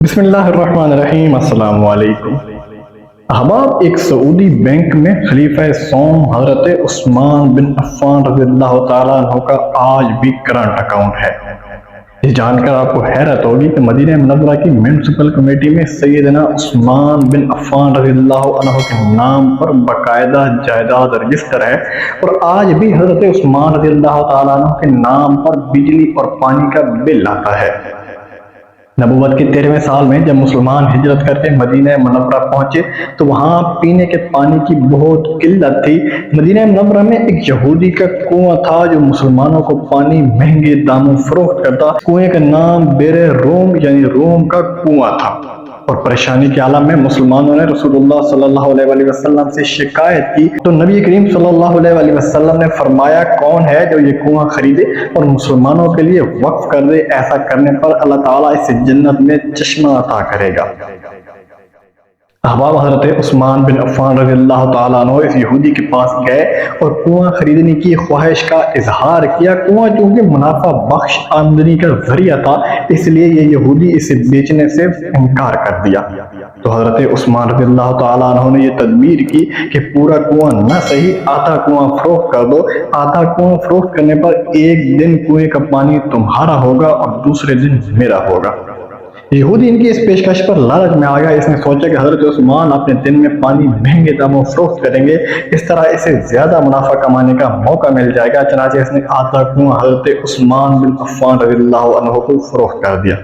بسم اللہ الرحمن الرحیم، السلام علیکم احباب۔ ایک سعودی بینک میں خلیفہ سوم حضرت عثمان بن عفان رضی اللہ تعالیٰ عنہ کا آج بھی کرنٹ اکاؤنٹ ہے۔ یہ جان کر آپ کو حیرت ہوگی کہ مدینہ منورہ کی میونسپل کمیٹی میں سیدنا عثمان بن عفان رضی اللہ عنہ کے نام پر باقاعدہ جائیداد رجسٹر ہے، اور آج بھی حضرت عثمان رضی اللہ تعالیٰ عنہ کے نام پر بجلی اور پانی کا بل آتا ہے۔ نبوت کے 13ویں سال میں جب مسلمان ہجرت کر کے مدینہ منورہ پہنچے تو وہاں پینے کے پانی کی بہت قلت تھی۔ مدینہ منورہ میں ایک یہودی کا کنواں تھا جو مسلمانوں کو پانی مہنگے داموں فروخت کرتا۔ کنویں کا نام بیر روم یعنی روم کا کنواں تھا، اور پریشانی کے عالم میں مسلمانوں نے رسول اللہ صلی اللہ علیہ وسلم سے شکایت کی تو نبی کریم صلی اللہ علیہ وسلم نے فرمایا، کون ہے جو یہ کنواں خریدے اور مسلمانوں کے لیے وقف کر دے، ایسا کرنے پر اللہ تعالیٰ اسے جنت میں چشمہ عطا کرے گا۔ احباب، حضرت عثمان بن عفان رضی اللہ تعالیٰ عنہ اس یہودی کے پاس گئے اور کنواں خریدنے کی خواہش کا اظہار کیا۔ کنواں چونکہ منافع بخش آمدنی کا ذریعہ تھا، اس لیے یہ یہودی اسے بیچنے سے انکار کر دیا۔ تو حضرت عثمان رضی اللہ تعالیٰ عنہ نے یہ تدبیر کی کہ پورا کنواں نہ صحیح آدھا کنواں فروخت کر دو۔ آدھا کنواں فروخت کرنے پر ایک دن کنویں کا پانی تمہارا ہوگا اور دوسرے دن میرا ہوگا۔ یہودی ان کی اس پیشکش پر لالچ میں آ گیا۔ اس نے سوچا کہ حضرت عثمان اپنے دن میں پانی مہنگے داموں فروخت کریں گے، اس طرح اسے زیادہ منافع کمانے کا موقع مل جائے گا۔ چنانچہ اس نے آدھا کنواں حضرت عثمان بن عفان رضی اللہ عنہ کو فروخت کر دیا۔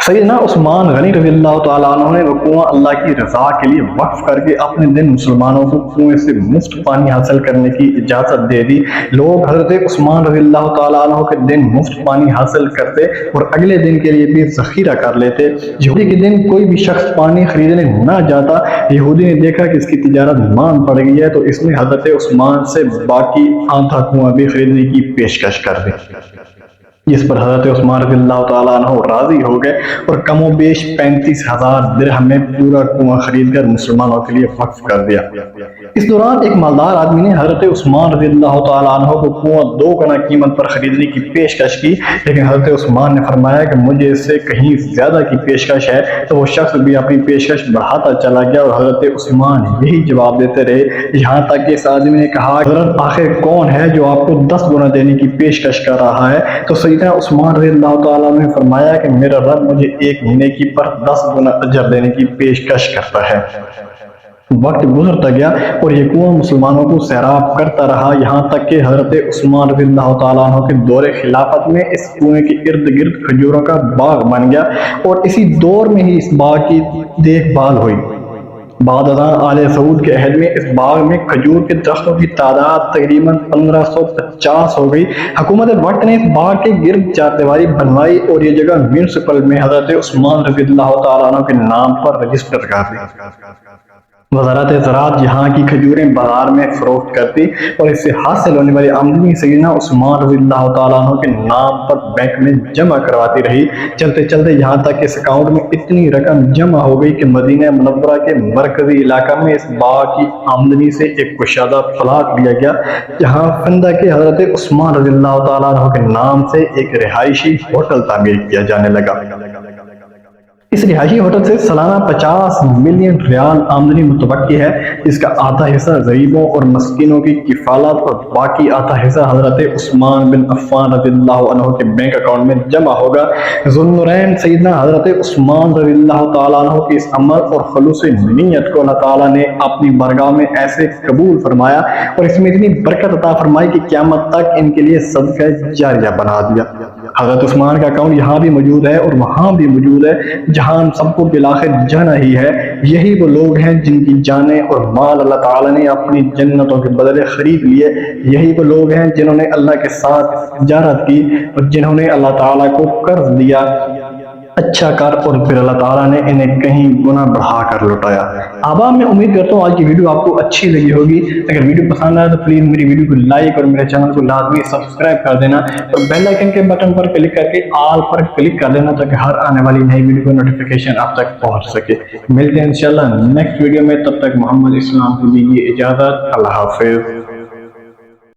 سیدنا عثمان غنی رضی اللہ تعالیٰ عنہ نے وہ کنواں اللہ کی رضا کے لیے وقف کر کے اپنے دن مسلمانوں کو کنویں سے مفت پانی حاصل کرنے کی اجازت دے دی۔ لوگ حضرت عثمان رضی اللہ تعالیٰ عنہ کے دن مفت پانی حاصل کرتے اور اگلے دن کے لیے بھی ذخیرہ کر لیتے۔ یہودی کے دن کوئی بھی شخص پانی خریدنے نہ جاتا۔ یہودی نے دیکھا کہ اس کی تجارت مان پڑ گئی ہے تو اس نے حضرت عثمان سے باقی آدھا کنواں بھی خریدنے کی پیشکش کر دی، جس پر حضرت عثمان رضی اللہ تعالیٰ عنہ راضی ہو گئے اور کم و بیش 35,000 درہم میں پورا کنواں خرید کر مسلمانوں کے لیے وقف کر دیا۔ اس دوران ایک مالدار آدمی نے حضرت عثمان رضی اللہ تعالیٰ عنہ کو کنواں 2 گنا قیمت پر خریدنے کی پیشکش کی، لیکن حضرت عثمان نے فرمایا کہ مجھے اس سے کہیں زیادہ کی پیشکش ہے، تو وہ شخص بھی اپنی پیشکش بڑھاتا چلا گیا اور حضرت عثمان یہی جواب دیتے رہے، یہاں تک کہ اس آدمی نے کہا، حضرت آخر کون ہے جو آپ کو 10 گنا دینے کی پیشکش کر رہا ہے؟ تو سیدنا عثمان رضی اللہ تعالیٰ نے فرمایا کہ میرا رب مجھے 1 نیکی پر 10 گنا اجر دینے کی پیشکش کرتا ہے۔ وقت گزرتا گیا اور یہ کنواں مسلمانوں کو سیراب کرتا رہا، یہاں تک کہ حضرت عثمان رضی اللہ تعالیٰ عنہ کے دور خلافت میں اس کنویں کے ارد گرد کھجوروں کا باغ بن گیا، اور اسی دور میں ہی اس باغ کی دیکھ بھال ہوئی۔ بعد ازاں آل سعود کے عہد میں اس باغ میں کھجور کے درختوں کی تعداد تقریباً 1550 ہو گئی۔ حکومت وقت نے اس باغ کے گرد چاردیواری بنوائی اور یہ جگہ میونسپل میں حضرت عثمان رضی اللہ تعالیٰ عنہ کے نام پر رجسٹر کر دی۔ وزارت زراعت یہاں کی کھجوریں بازار میں فروخت کرتی اور اس سے حاصل ہونے والی آمدنی سیدنا عثمان رضی اللہ تعالیٰ عنہ کے نام پر بینک میں جمع کرواتی رہی۔ چلتے چلتے یہاں تک کہ اس اکاؤنٹ میں اتنی رقم جمع ہو گئی کہ مدینہ منورہ کے مرکزی علاقہ میں اس باغ کی آمدنی سے ایک کشادہ پلاٹ لیا گیا، جہاں فندہ کے حضرت عثمان رضی اللہ تعالیٰ عنہ کے نام سے ایک رہائشی ہوٹل تعمیر کیا جانے لگا۔ اس رہائشی ہوٹل سے سالانہ 50 ملین ریال آمدنی متوقع ہے، جس کا آدھا حصہ غریبوں اور مسکینوں کی کفالت اور باقی آدھا حصہ حضرت عثمان بن عفان رضی اللہ عنہ کے بینک اکاؤنٹ میں جمع ہوگا۔ ذوالنورین سیدنا حضرت عثمان رضی اللہ تعالیٰ عنہ کی اس عمل اور خلوص نیت کو اللہ تعالیٰ نے اپنی بارگاہ میں ایسے قبول فرمایا اور اس میں اتنی برکت عطا فرمائی کہ قیامت تک ان کے لیے صدقہ جاریہ بنا دیا۔ حضرت عثمان کا اکاؤنٹ یہاں بھی موجود ہے اور وہاں بھی موجود ہے، جہاں ہم سب کو بالآخر جانا ہی ہے۔ یہی وہ لوگ ہیں جن کی جانیں اور مال اللہ تعالیٰ نے اپنی جنتوں کے بدلے خرید لیے۔ یہی وہ لوگ ہیں جنہوں نے اللہ کے ساتھ تجارت کی اور جنہوں نے اللہ تعالیٰ کو قرض دیا اچھا کر، اور پھر اللہ تعالیٰ نے انہیں کہیں گنا بڑھا کر لوٹایا۔ آبا، میں امید کرتا ہوں آج کی ویڈیو آپ کو اچھی لگی ہوگی۔ اگر ویڈیو پسند آئے تو پلیز میری ویڈیو کو لائک اور میرے چینل کو لازمی سبسکرائب کر دینا، اور بیل آئیکن کے بٹن پر کلک کر کے آل پر کلک کر دینا تاکہ ہر آنے والی نئی ویڈیو کو نوٹیفیکیشن آپ تک پہنچ سکے۔ ملتے ہیں انشاءاللہ نیکسٹ ویڈیو میں، تب تک محمد اسلام کو دیجیے اجازت۔ اللہ حافظ۔